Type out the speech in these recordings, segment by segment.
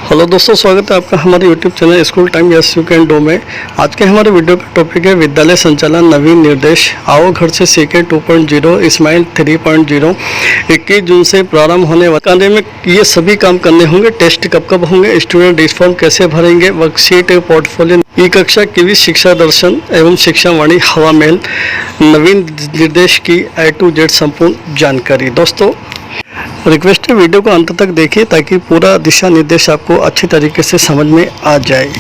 Hello दोस्तों, स्वागत है आपका हमारे YouTube channel school time yes you can do में। आज के हमारे वीडियो का टॉपिक है विद्यालय संचालन नवीन निर्देश। आओ घर से सीखे 2.0 स्माइल 3.0। 21 जून से प्रारंभ होने वाले कार्य में ये सभी काम करने होंगे। टेस्ट कब कब होंगे, स्टूडेंट डिस फॉर्म कैसे भरेंगे, वर्कशीट, पोर्टफोलियो, ई कक्षा की शिक्षा दर्शन एवं शिक्षा वाणी हवा महल, नवीन निर्देश की A to Z संपूर्ण जानकारी। दोस्तों रिक्वेस्ट है वीडियो को अंत तक देखिए ताकि पूरा दिशा निर्देश आपको अच्छी तरीके से समझ में आ जाए।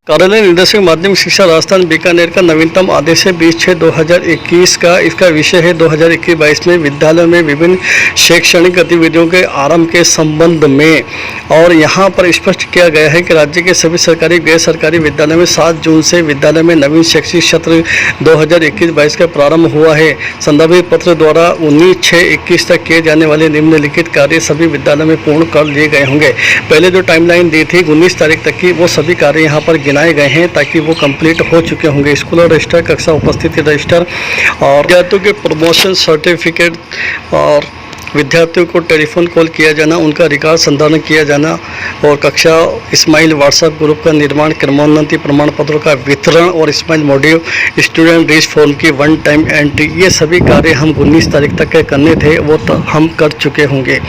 कार्यालय निदेशक माध्यमिक शिक्षा राजस्थान बीकानेर का नवीनतम आदेश है 20/6/2021 का। इसका विषय है 2021-22 में विद्यालयों में विभिन्न शैक्षणिक गतिविधियों के आरंभ के संबंध में। और यहाँ पर स्पष्ट किया गया है कि राज्य के सभी सरकारी गैर सरकारी विद्यालयों में 7 जून से विद्यालय में नवीन शैक्षिक सत्र 2021-22 का प्रारंभ हुआ है। संदर्भित पत्र द्वारा 19/6/21 तक किए जाने वाले निम्नलिखित कार्य सभी विद्यालयों में पूर्ण कर लिए गए होंगे। पहले जो टाइमलाइन दी थी 19 तारीख तक की, वो सभी कार्य यहाँ पर गिनाए गए हैं ताकि वो कंप्लीट हो चुके होंगे। स्कूल और रजिस्टर, कक्षा उपस्थिति रजिस्टर और विद्यार्थियों के प्रमोशन सर्टिफिकेट और विद्यार्थियों को टेलीफोन कॉल किया जाना, उनका रिकॉर्ड संधारण किया जाना और कक्षा स्माइल व्हाट्सएप ग्रुप का निर्माण, क्रमोन्नति प्रमाण पत्रों का वितरण और स्माइल मॉड्यूल, स्टूडेंट डिस फॉर्म की 1 टाइम एंट्री, ये सभी कार्य हम 19 तारीख तक के करने थे, वो तो हम कर चुके होंगे।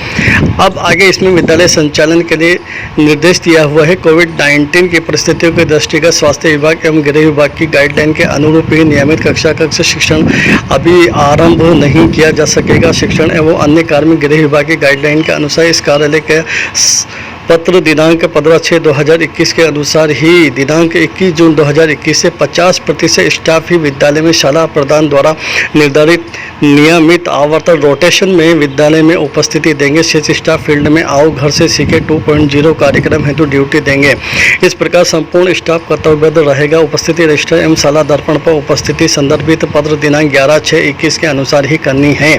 अब आगे इसमें विद्यालय संचालन के लिए निर्देश दिया हुआ है। कोविड-19 की परिस्थितियों के दृष्टिगत स्वास्थ्य विभाग एवं गृह विभाग की गाइडलाइन के अनुरूप ही नियमित कक्षा शिक्षण अभी आरंभ नहीं किया जा सकेगा। शिक्षण एवं अन्य कार्मिक गृह विभाग की गाइडलाइन के अनुसार इस कार्यालय के पत्र दिनांक 15/6/2021 के अनुसार ही दिनांक 21 जून 2021 से 50% स्टाफ ही विद्यालय में शाला प्रधान द्वारा निर्धारित नियमित आवर्तन रोटेशन में विद्यालय में उपस्थिति देंगे। शेष स्टाफ फील्ड में आओ घर से सीखे 2.0 कार्यक्रम हेतु ड्यूटी देंगे। इस प्रकार संपूर्ण स्टाफ कर्तव्यबद्ध रहेगा। उपस्थिति रजिस्टर एवं शाला दर्पण पर उपस्थिति संदर्भित पत्र दिनांक 11/6/21 के अनुसार ही करनी है।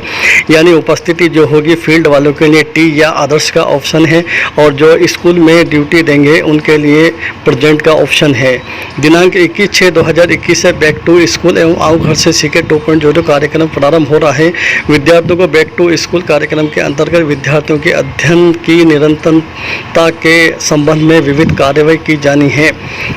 यानी उपस्थिति जो होगी फील्ड वालों के लिए टी या आदर्श का ऑप्शन है और जो स्कूल में ड्यूटी देंगे उनके लिए प्रेजेंट का ऑप्शन है। दिनांक 21/6/2021 से बैक टू स्कूल एवं आओ घर से सीखे 2.0 कार्यक्रम प्रारंभ हो रहा है। विद्यार्थियों को बैक टू स्कूल कार्यक्रम के अंतर्गत विद्यार्थियों के अध्ययन की निरंतरता के संबंध में विविध कार्रवाई की जानी है।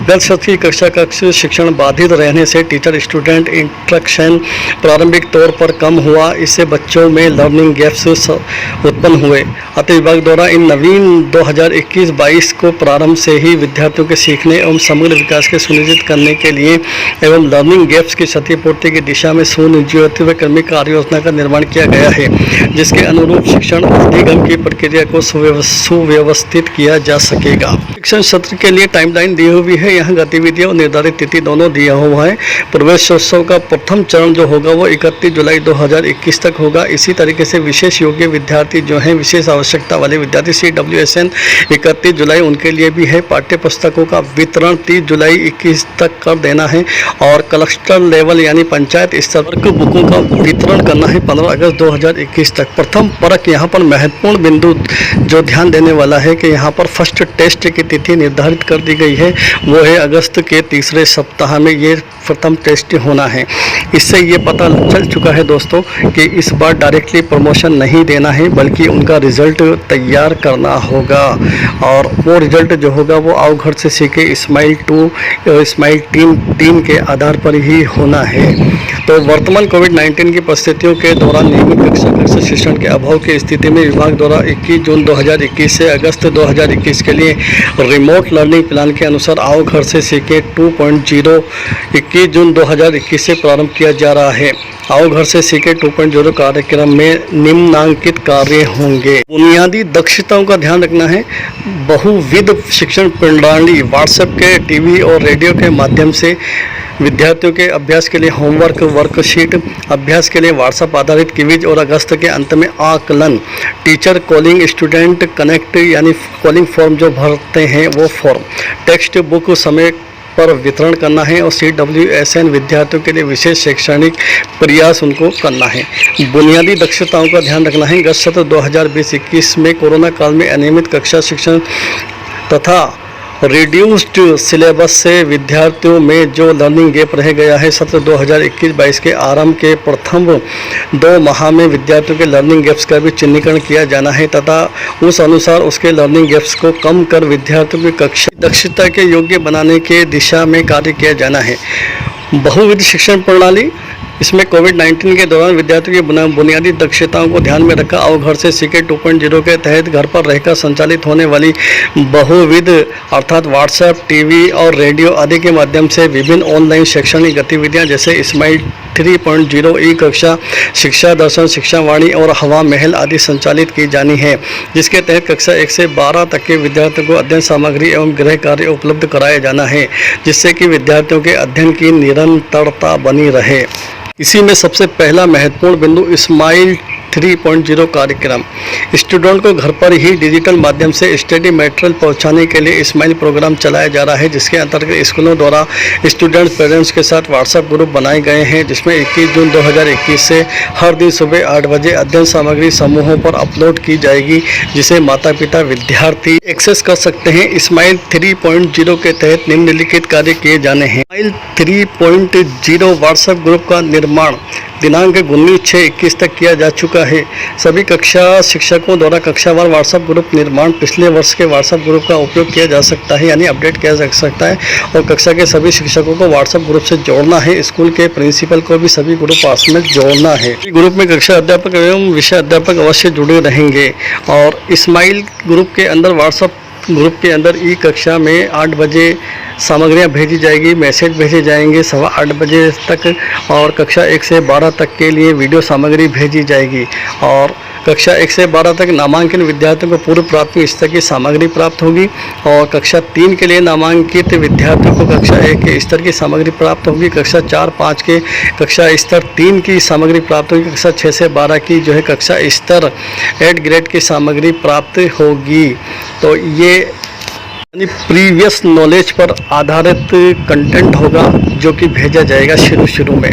गत सत्र की कक्षा शिक्षण बाधित रहने से टीचर स्टूडेंट इंटरेक्शन प्रारंभिक तौर पर कम हुआ। इससे बच्चों में लर्निंग गैप्स उत्पन्न हुए। अतः विभाग द्वारा इन नवीन 2021-22 को प्रारंभ से ही विद्यार्थियों के सीखने एवं समग्र विकास के सुनिश्चित करने के लिए एवं लर्निंग गैप्स की क्षतिपूर्ति की दिशा में सुनियोजित व क्रमिक कार्य योजना का निर्माण किया गया है, जिसके अनुरूप शिक्षण अधिगम की प्रक्रिया को सुव्यवस्थित किया जा सकेगा। शिक्षण सत्र के लिए टाइमलाइन दी हुई है। यहाँ गतिविधियां और निर्धारित तिथि दोनों दिया हुआ है। प्रवेशोत्सव का प्रथम चरण जो होगा वो 31 जुलाई 2021 तक होगा। इसी तरीके से विशेष योग्य विद्यार्थी जो हैं, विशेष आवश्यकता वाले विद्यार्थी CWSN 31 जुलाई उनके लिए भी है। पाठ्य पुस्तकों का वितरण 30 जुलाई 21 तक कर देना है और क्लस्टर लेवल यानी पंचायत स्तर पर बुकों का वितरण करना है 15 अगस्त 2021 तक। प्रथम परक यहाँ पर महत्वपूर्ण बिंदु जो ध्यान देने वाला है कि यहाँ पर फर्स्ट टेस्ट की तिथि निर्धारित कर दी गई है, वो है अगस्त के तीसरे सप्ताह में ये प्रथम टेस्ट होना है। इससे ये पता चल चुका है दोस्तों कि इस बार डायरेक्टली प्रमोशन नहीं देना है, बल्कि उनका रिजल्ट तैयार करना होगा और वो रिजल्ट जो होगा वो आओ घर से सीखे स्माइल 2 स्माइल टीम के आधार पर ही होना है। तो वर्तमान कोविड-19 की परिस्थितियों के दौरान नियमित कक्षा शिक्षण के अभाव की स्थिति में विभाग द्वारा 21 जून 2021 से अगस्त 2021 के लिए रिमोट लर्निंग प्लान के अनुसार आओ घर से सीखे 2.0 21 जून 2021 से प्रारंभ किया जा रहा है। आओ घर से सीखे 2.0 कार्यक्रम में निम्नांकित कार्य होंगे। बुनियादी दक्षताओं का ध्यान रखना है। बहुविध शिक्षण प्रणाली व्हाट्सएप के, टीवी और रेडियो के माध्यम से विद्यार्थियों के अभ्यास के लिए होमवर्क, वर्कशीट, अभ्यास के लिए व्हाट्सएप आधारित क्विज और अगस्त के अंत में आकलन, टीचर कॉलिंग, स्टूडेंट कनेक्ट यानी कॉलिंग फॉर्म जो भरते हैं वो फॉर्म, टेक्स्ट बुक समय पर वितरण करना है और CWSN विद्यार्थियों के लिए विशेष शैक्षणिक प्रयास उनको करना है। बुनियादी दक्षताओं का ध्यान रखना है। गत सत्र 2020-21 में कोरोना काल में अनियमित कक्षा शिक्षण तथा रिड्यूस्ड सिलेबस से विद्यार्थियों में जो लर्निंग गैप रह गया है, सत्र 2021-22 के आरंभ के प्रथम 2 माह में विद्यार्थियों के लर्निंग गैप्स का भी चिन्हीकरण किया जाना है तथा उस अनुसार उसके लर्निंग गैप्स को कम कर विद्यार्थियों की कक्षा दक्षता के योग्य बनाने के दिशा में कार्य किया जाना है। बहुविध शिक्षण प्रणाली, इसमें कोविड-19 के दौरान विद्यार्थियों की बुनियादी दक्षताओं को ध्यान में रखा आओ घर से सीखे 2.0 के तहत घर पर रहकर संचालित होने वाली बहुविध अर्थात व्हाट्सएप, टीवी और रेडियो आदि के माध्यम से विभिन्न ऑनलाइन शैक्षणिक गतिविधियां जैसे स्माइल 3.0 ई कक्षा, शिक्षा दर्शन, शिक्षा वाणी और हवा महल आदि संचालित की जानी है, जिसके तहत कक्षा 1 से 12 तक के विद्यार्थियों को अध्ययन सामग्री एवं गृह कार्य उपलब्ध कराया जाना है, जिससे कि विद्यार्थियों के अध्ययन की निरंतरता बनी रहे। इसी में सबसे पहला महत्वपूर्ण बिंदु स्माइल 3.0 कार्यक्रम। स्टूडेंट को घर पर ही डिजिटल माध्यम से स्टडी मटेरियल पहुंचाने के लिए स्माइल प्रोग्राम चलाया जा रहा है, जिसके अंतर्गत स्कूलों द्वारा स्टूडेंट्स पेरेंट्स के साथ व्हाट्सएप ग्रुप बनाए गए हैं, जिसमें 21 जून 2021 से हर दिन सुबह 8 बजे अध्ययन सामग्री समूहों पर अपलोड की जाएगी, जिसे माता पिता विद्यार्थी एक्सेस कर सकते हैं। स्माइल 3.0 के तहत निम्नलिखित कार्य किए जाने हैं। स्माइल 3.0 व्हाट्सएप ग्रुप का निर्माण दिनांक 19/6/21 तक किया जा चुका है। सभी कक्षा शिक्षकों द्वारा कक्षावार व्हाट्सएप ग्रुप निर्माण पिछले वर्ष के व्हाट्सएप ग्रुप का उपयोग किया जा सकता है, यानी अपडेट किया जा सकता है, और कक्षा के सभी शिक्षकों को व्हाट्सएप ग्रुप से जोड़ना है। स्कूल के प्रिंसिपल को भी सभी ग्रुप आपस में जोड़ना है। ग्रुप में कक्षा अध्यापक एवं विषय अध्यापक अवश्य जुड़े रहेंगे। और स्माइल ग्रुप के अंदर व्हाट्सएप ग्रुप के अंदर ई कक्षा में 8 बजे सामग्रियां भेजी जाएगी, मैसेज भेजे जाएंगे 8:15 बजे तक, और कक्षा 1 से 12 तक के लिए वीडियो सामग्री भेजी जाएगी। और कक्षा 1 से 12 तक नामांकित विद्यार्थियों को पूर्व प्राथमिक स्तर की सामग्री प्राप्त होगी, और कक्षा 3 के लिए नामांकित विद्यार्थियों को कक्षा 1 के स्तर की सामग्री प्राप्त होगी, कक्षा 4-5 के कक्षा स्तर 3 की सामग्री प्राप्त होगी, कक्षा 6 से 12 की जो है कक्षा स्तर 8 ग्रेड की सामग्री प्राप्त होगी। तो ये यानी प्रीवियस नॉलेज पर आधारित कंटेंट होगा जो कि भेजा जाएगा शुरू में।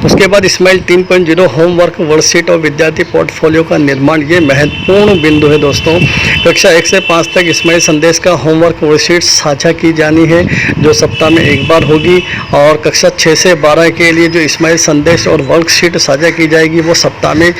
उसके बाद स्माइल 3.0 होमवर्क वर्कशीट और विद्यार्थी पोर्टफोलियो का निर्माण, ये महत्वपूर्ण बिंदु है दोस्तों। कक्षा 1 से 5 तक स्माइल संदेश का होमवर्क वर्कशीट साझा की जानी है, जो सप्ताह में 1 बार होगी, और कक्षा 6 से 12 के लिए जो स्माइल संदेश और वर्कशीट साझा की जाएगी वो सप्ताह में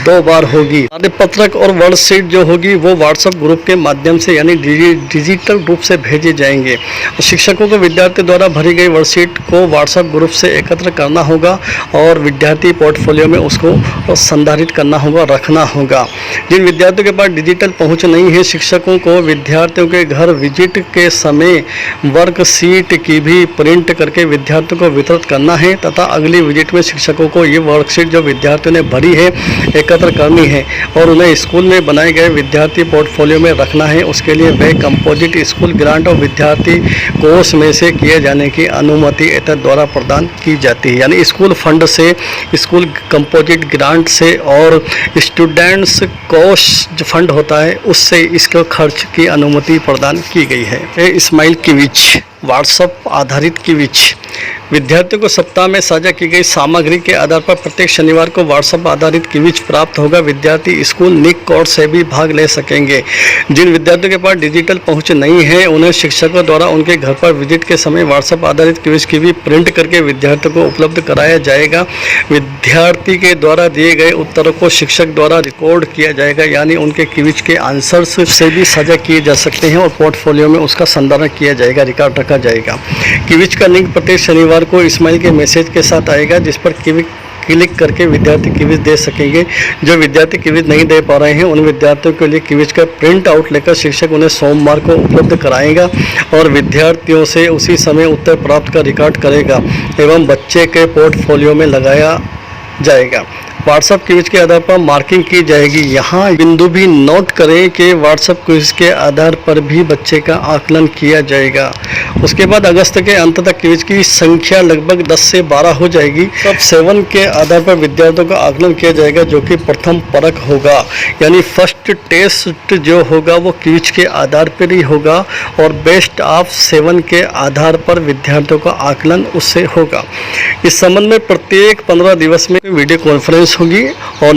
2 बार होगी। कार्यपत्रक और वर्कशीट जो होगी वो व्हाट्सएप ग्रुप के माध्यम से यानी डिजिटल रूप से भेजे जाएंगे। शिक्षकों को विद्यार्थी द्वारा भरी गई वर्कशीट को व्हाट्सएप ग्रुप से एकत्र करना होगा और विद्यार्थी पोर्टफोलियो में उसको संधारित करना होगा, रखना होगा। जिन विद्यार्थियों के पास डिजिटल पहुंच नहीं है, शिक्षकों को विद्यार्थियों के घर विजिट के समय वर्कशीट की भी प्रिंट करके विद्यार्थियों को वितरित करना है तथा अगली विजिट में शिक्षकों को ये वर्कशीट जो विद्यार्थियों ने भरी है एकत्र करनी है और उन्हें स्कूल में बनाए गए विद्यार्थी पोर्टफोलियो में रखना है। उसके लिए वह कंपोजिट स्कूल ग्रांट और विद्यार्थी कोष में से किए जाने की अनुमति एतद द्वारा प्रदान की जाती है, यानी स्कूल फंड से, स्कूल कंपोजिट ग्रांट से और स्टूडेंट्स कोष जो फंड होता है उससे इसको खर्च की अनुमति प्रदान की गई है। स्माइल क्विज, व्हाट्सएप आधारित क्विज, विद्यार्थियों को सप्ताह में साझा की गई सामग्री के आधार पर प्रत्येक शनिवार को व्हाट्सएप आधारित क्विज प्राप्त होगा। विद्यार्थी स्कूल निक कोर्स से भी भाग ले सकेंगे। जिन विद्यार्थियों के पास डिजिटल पहुंच नहीं है, उन्हें शिक्षकों द्वारा उनके घर पर विजिट के समय व्हाट्सएप आधारित क्विज की भी प्रिंट करके विद्यार्थियों को उपलब्ध कराया जाएगा। विद्यार्थी के द्वारा दिए गए उत्तरों को शिक्षक द्वारा रिकॉर्ड किया जाएगा, यानी उनके क्विज के आंसर्स से भी साझा किए जा सकते हैं और पोर्टफोलियो में उसका संधारण किया जाएगा, रिकॉर्ड रखा जाएगा। क्विज का लिंक प्रत्येक शनिवार को स्माइल के मैसेज के साथ आएगा, जिस पर क्लिक करके विद्यार्थी क्विज दे सकेंगे। जो विद्यार्थी क्विज नहीं दे पा रहे हैं उन विद्यार्थियों के लिए क्विज का प्रिंट आउट लेकर शिक्षक उन्हें सोमवार को उपलब्ध कराएगा और विद्यार्थियों से उसी समय उत्तर प्राप्त का रिकॉर्ड करेगा एवं बच्चे के पोर्टफोलियो में लगाया जाएगा। व्हाट्सएप क्विज के आधार पर मार्किंग की जाएगी। यहाँ बिंदु भी नोट करें कि व्हाट्सएप क्विज के आधार पर भी बच्चे का आकलन किया जाएगा। उसके बाद अगस्त के अंत तक क्विज की संख्या लगभग 10 से 12 हो जाएगी। तब 7 के आधार पर विद्यार्थियों का आकलन किया जाएगा, जो कि प्रथम परख होगा, यानी फर्स्ट टेस्ट जो होगा वो क्विज के आधार पर ही होगा और बेस्ट ऑफ 7 के आधार पर विद्यार्थियों का आकलन उससे होगा। इस संबंध में प्रत्येक 15 दिवस में वीडियो कॉन्फ्रेंस होगी और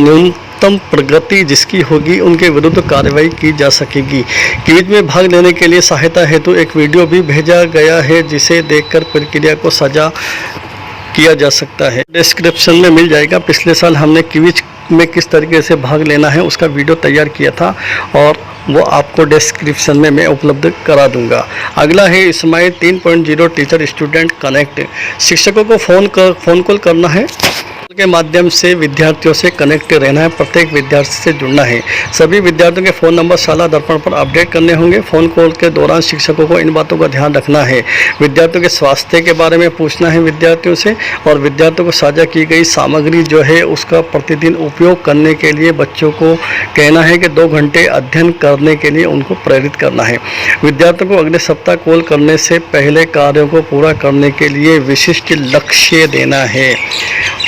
उत्तम प्रगति जिसकी होगी उनके विरुद्ध कार्रवाई की जा सकेगी। क्विज में भाग लेने के लिए सहायता हेतु एक वीडियो भी भेजा गया है जिसे देखकर प्रक्रिया को साझा किया जा सकता है। डिस्क्रिप्शन में मिल जाएगा। पिछले साल हमने क्विज में किस तरीके से भाग लेना है उसका वीडियो तैयार किया था और वो आपको डिस्क्रिप्शन में मैं उपलब्ध करा दूंगा। अगला है स्माइल 3.0 टीचर स्टूडेंट कनेक्ट। शिक्षकों को फ़ोन कॉल करना है के माध्यम से विद्यार्थियों से कनेक्ट रहना है, प्रत्येक विद्यार्थी से जुड़ना है। सभी विद्यार्थियों के फ़ोन नंबर शाला दर्पण पर अपडेट करने होंगे। फ़ोन कॉल के दौरान शिक्षकों को इन बातों का ध्यान रखना है। विद्यार्थियों के स्वास्थ्य के बारे में पूछना है विद्यार्थियों से और विद्यार्थियों को साझा की गई सामग्री जो है उसका प्रतिदिन उपयोग करने के लिए बच्चों को कहना है कि 2 घंटे अध्ययन करने के लिए उनको प्रेरित करना है। विद्यार्थियों को अगले सप्ताह कॉल करने से पहले कार्यों को पूरा करने के लिए विशिष्ट लक्ष्य देना है।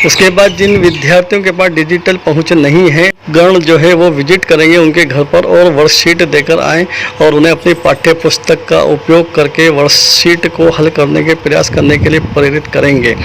उसके बाद जिन विद्यार्थियों के पास डिजिटल पहुंच नहीं है, गण जो है वो विजिट करेंगे उनके घर पर और वर्कशीट देकर आएँ और उन्हें अपनी पाठ्य पुस्तक का उपयोग करके वर्कशीट को हल करने के प्रयास करने के लिए प्रेरित करेंगे।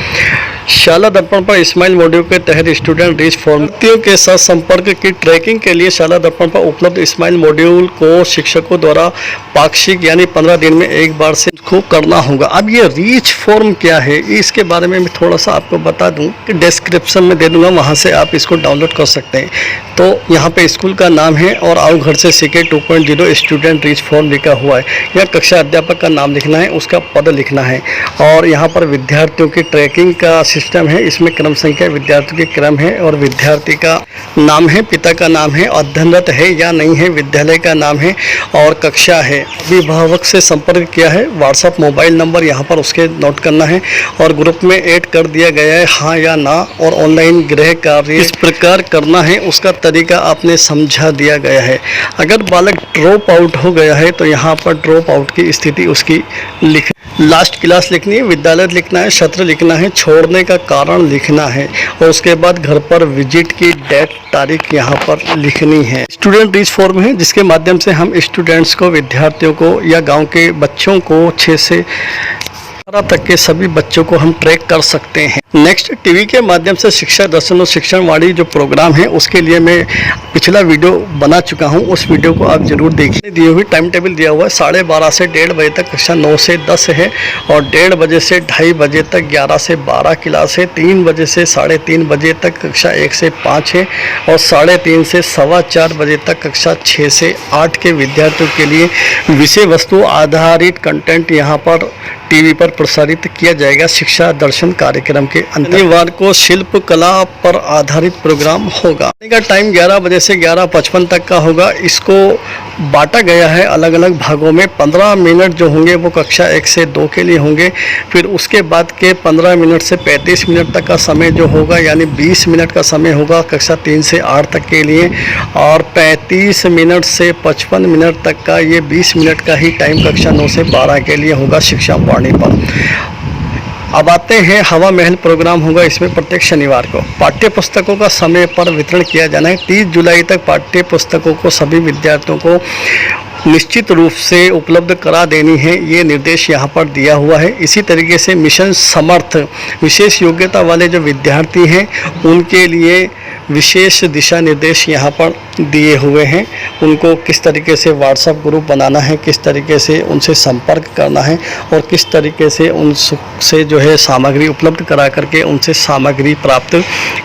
शाला दर्पण पर स्माइल मॉड्यूल के तहत स्टूडेंट रीच फॉर्मतियों के साथ संपर्क की ट्रैकिंग के लिए शाला दर्पण पर उपलब्ध स्माइल मॉड्यूल को शिक्षकों द्वारा पाक्षिक यानी 15 दिन में एक बार से को करना होगा। अब ये रीच फॉर्म क्या है इसके बारे में मैं थोड़ा सा आपको बता दूं कि डिस्क्रिप्शन में दे दूंगा, वहां से आप इसको डाउनलोड कर सकते हैं। तो यहाँ पे स्कूल का नाम है और आओ घर से सीखे 2.0 स्टूडेंट रीच फॉर्म लिखा हुआ है। यहाँ कक्षा अध्यापक का नाम लिखना है, उसका पद लिखना है और यहाँ पर विद्यार्थियों की ट्रैकिंग का सिस्टम है। इसमें क्रम संख्या विद्यार्थियों के क्रम है और विद्यार्थी का नाम है, पिता का नाम है, अध्ययनरत है या नहीं है, विद्यालय का नाम है और कक्षा है। अभिभावक से संपर्क किया है, व्हाट्सएप मोबाइल नंबर यहाँ पर उसके नोट करना है और ग्रुप में ऐड कर दिया गया है हाँ या ना और ऑनलाइन गृह कार्य इस प्रकार करना है उसका तरीका आपने समझा दिया गया है। अगर बालक ड्रॉप आउट हो गया है तो यहाँ पर ड्रॉप आउट की स्थिति उसकी लिख लास्ट क्लास लिखनी है, विद्यालय लिखना है, सत्र लिखना है, छोड़ने का कारण लिखना है और उसके बाद घर पर विजिट की डेट तारीख यहाँ पर लिखनी है। स्टूडेंट रीच फॉर्म है जिसके माध्यम से हम स्टूडेंट्स को, विद्यार्थियों को या गांव के बच्चों को 6 से 12 तक के सभी बच्चों को हम ट्रैक कर सकते हैं। नेक्स्ट टीवी के माध्यम से शिक्षा दर्शन और शिक्षण वाणी जो प्रोग्राम है उसके लिए मैं पिछला वीडियो बना चुका हूं, उस वीडियो को आप जरूर देखिए। दिए हुई टाइम टेबल दिया हुआ है 12:30 से 1:30 बजे तक कक्षा 9 से 10 है और 1:30 बजे से 2:30 बजे तक 11 से 12 क्लास है। 3 बजे से 3:30 बजे तक कक्षा 1 से 5 है और 3:30 से 4:15 बजे तक कक्षा 6 से 8 के विद्यार्थियों के लिए विषय वस्तु आधारित कंटेंट यहाँ पर टीवी पर प्रसारित किया जाएगा। शिक्षा दर्शन कार्यक्रम के शनिवार को शिल्प कला पर आधारित प्रोग्राम होगा। का टाइम 11 बजे से 11:55 तक का होगा। इसको बांटा गया है अलग अलग भागों में। 15 मिनट जो होंगे वो कक्षा 1 से 2 के लिए होंगे। फिर उसके बाद के 15 मिनट से 35 मिनट तक का समय जो होगा यानी 20 मिनट का समय होगा कक्षा 3 से 8 तक के लिए और 35 मिनट से 55 मिनट तक का ये 20 मिनट का ही टाइम कक्षा 9 से 12 के लिए होगा शिक्षा वाणी पर। अब आते हैं हवा महल प्रोग्राम होगा। इसमें प्रत्येक शनिवार को पाठ्य पुस्तकों का समय पर वितरण किया जाना है। 30 जुलाई तक पाठ्य पुस्तकों को सभी विद्यार्थियों को निश्चित रूप से उपलब्ध करा देनी है, ये निर्देश यहाँ पर दिया हुआ है। इसी तरीके से मिशन समर्थ विशेष योग्यता वाले जो विद्यार्थी हैं उनके लिए विशेष दिशा निर्देश यहाँ पर दिए हुए हैं। उनको किस तरीके से व्हाट्सएप ग्रुप बनाना है, किस तरीके से उनसे संपर्क करना है और किस तरीके से उनसे जो है सामग्री उपलब्ध करा करके उनसे सामग्री प्राप्त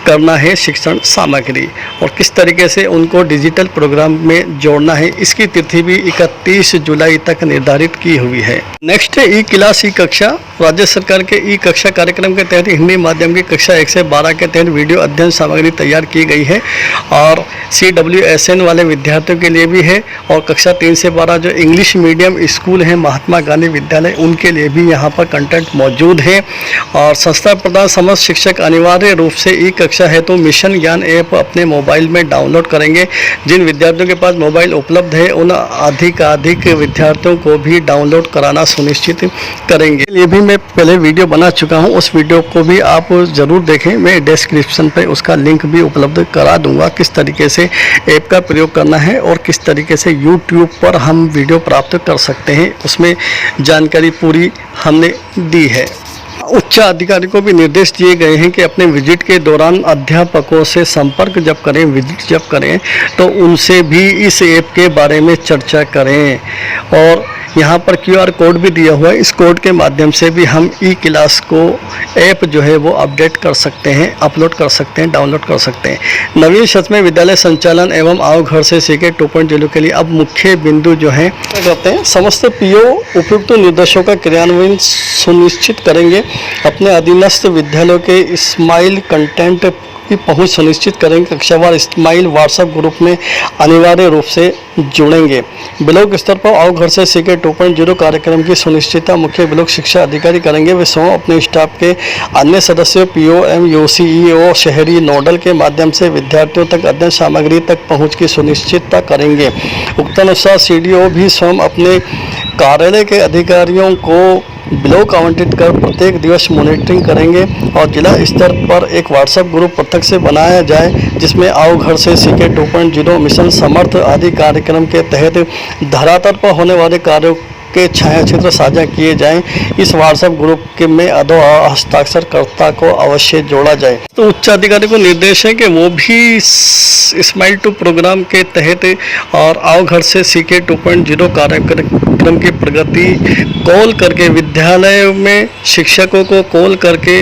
करना है, शिक्षण सामग्री, और किस तरीके से उनको डिजिटल प्रोग्राम में जोड़ना है। इसकी तिथि भी 31 जुलाई तक निर्धारित की हुई है। नेक्स्ट है ई क्लास ई कक्षा। राज्य सरकार के ई कक्षा कार्यक्रम के तहत हिंदी माध्यम की कक्षा 1 से 12 के तहत वीडियो अध्ययन सामग्री तैयार की गई है और CWSN वाले विद्यार्थियों के लिए भी है और कक्षा 3 से 12 जो इंग्लिश मीडियम स्कूल है महात्मा गांधी विद्यालय उनके लिए भी यहाँ पर कंटेंट मौजूद है। और संस्था प्रदान समस्त शिक्षक अनिवार्य रूप से ई कक्षा है तो मिशन ज्ञान ऐप अपने मोबाइल में डाउनलोड करेंगे। जिन विद्यार्थियों के पास मोबाइल उपलब्ध है उन अधिक विद्यार्थियों को भी डाउनलोड कराना सुनिश्चित करेंगे। ये भी मैं पहले वीडियो बना चुका हूँ, उस वीडियो को भी आप ज़रूर देखें। मैं डिस्क्रिप्शन पे उसका लिंक भी उपलब्ध करा दूंगा किस तरीके से ऐप का प्रयोग करना है और किस तरीके से यूट्यूब पर हम वीडियो प्राप्त कर सकते हैं, उसमें जानकारी पूरी हमने दी है। उच्च अधिकारी को भी निर्देश दिए गए हैं कि अपने विजिट के दौरान अध्यापकों से संपर्क जब करें, विजिट जब करें, तो उनसे भी इस ऐप के बारे में चर्चा करें। और यहाँ पर QR कोड भी दिया हुआ है, इस कोड के माध्यम से भी हम ई क्लास को ऐप जो है वो अपडेट कर सकते हैं, अपलोड कर सकते हैं, डाउनलोड कर सकते हैं। नवीन सत्र में विद्यालय संचालन एवं आओ घर से सीखे 2.0 के लिए अब मुख्य बिंदु जो है करते हैं, समस्त PO उपयुक्त निर्देशों का क्रियान्वयन सुनिश्चित करेंगे, अपने अधीनस्थ विद्यालयों के स्माइल कंटेंट की पहुंच सुनिश्चित करेंगे, कक्षावार स्माइल व्हाट्सएप ग्रुप में अनिवार्य रूप से जुड़ेंगे। ब्लॉक स्तर पर आओ घर से सीखे 2.0 कार्यक्रम की सुनिश्चितता मुख्य ब्लॉक शिक्षा अधिकारी करेंगे। वे स्वयं अपने स्टाफ के अन्य सदस्यों PO MO CEO शहरी नोडल के माध्यम से विद्यार्थियों तक अध्ययन सामग्री तक पहुंच की सुनिश्चितता करेंगे। उक्तानुसार CDO भी स्वयं अपने कार्यालय के अधिकारियों को ब्लॉक आवंटित कर प्रत्येक दिवस मॉनिटरिंग करेंगे और जिला स्तर पर एक व्हाट्सएप ग्रुप पृथक से बनाया जाए, जिसमें आओ घर से सीखे 2.0 मिशन समर्थ आदि कार्यक्रम के तहत धरातल पर होने वाले कार्यों के छायाचित्र साझा किए जाएं। इस व्हाट्सएप ग्रुप के में अदो हस्ताक्षरकर्ता को अवश्य जोड़ा जाए। तो उच्च अधिकारी को निर्देश है कि वो भी स्माइल 2 प्रोग्राम के तहत और आओ घर से सीखे 2.0 कार्यक्रम की प्रगति कॉल करके विद्यालय में शिक्षकों को कॉल करके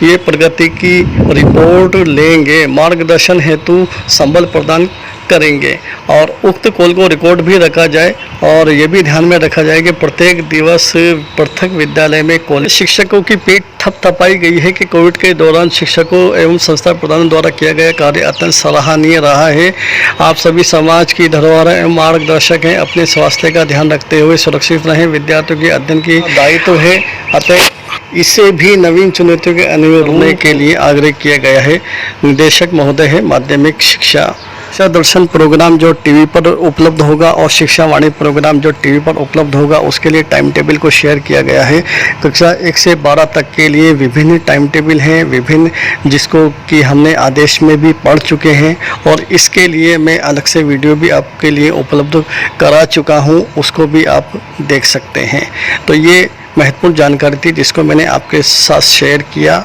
ये प्रगति की रिपोर्ट लेंगे, मार्गदर्शन हेतु संबल प्रदान करेंगे और उक्त कॉल को रिकॉर्ड भी रखा जाए। और ये भी ध्यान में रखा जाए कि प्रत्येक दिवस पृथक विद्यालय में कॉलेज शिक्षकों की पीठ थपथपाई गई है कि कोविड के दौरान शिक्षकों एवं संस्था प्रधानों द्वारा किया गया कार्य अत्यंत सराहनीय रहा है। आप सभी समाज की धरोहर एवं मार्गदर्शक हैं, अपने स्वास्थ्य का ध्यान रखते हुए सुरक्षित रहें। विद्यार्थियों के अध्ययन की दायित्व है, अतः इसे भी नवीन चुनौतियों के अनुरूप के लिए आग्रह किया गया है। निदेशक महोदय है माध्यमिक शिक्षा दर्शन प्रोग्राम जो टीवी पर उपलब्ध होगा और शिक्षा वाणी प्रोग्राम जो टीवी पर उपलब्ध होगा, उसके लिए टाइम टेबल को शेयर किया गया है। कक्षा 1 से 12 तक के लिए विभिन्न टाइम टेबल हैं, विभिन्न जिसको कि हमने आदेश में भी पढ़ चुके हैं और इसके लिए मैं अलग से वीडियो भी आपके लिए उपलब्ध करा चुका हूं, उसको भी आप देख सकते हैं। तो ये महत्वपूर्ण जानकारी थी जिसको मैंने आपके साथ शेयर किया।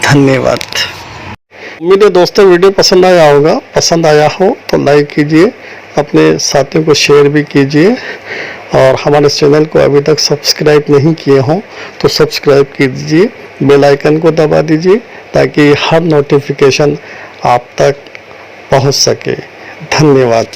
धन्यवाद। उम्मीद है दोस्तों वीडियो पसंद आया होगा। पसंद आया हो तो लाइक कीजिए, अपने साथियों को शेयर भी कीजिए और हमारे चैनल को अभी तक सब्सक्राइब नहीं किए हों तो सब्सक्राइब कीजिए, बेल आइकन को दबा दीजिए ताकि हर नोटिफिकेशन आप तक पहुंच सके। धन्यवाद।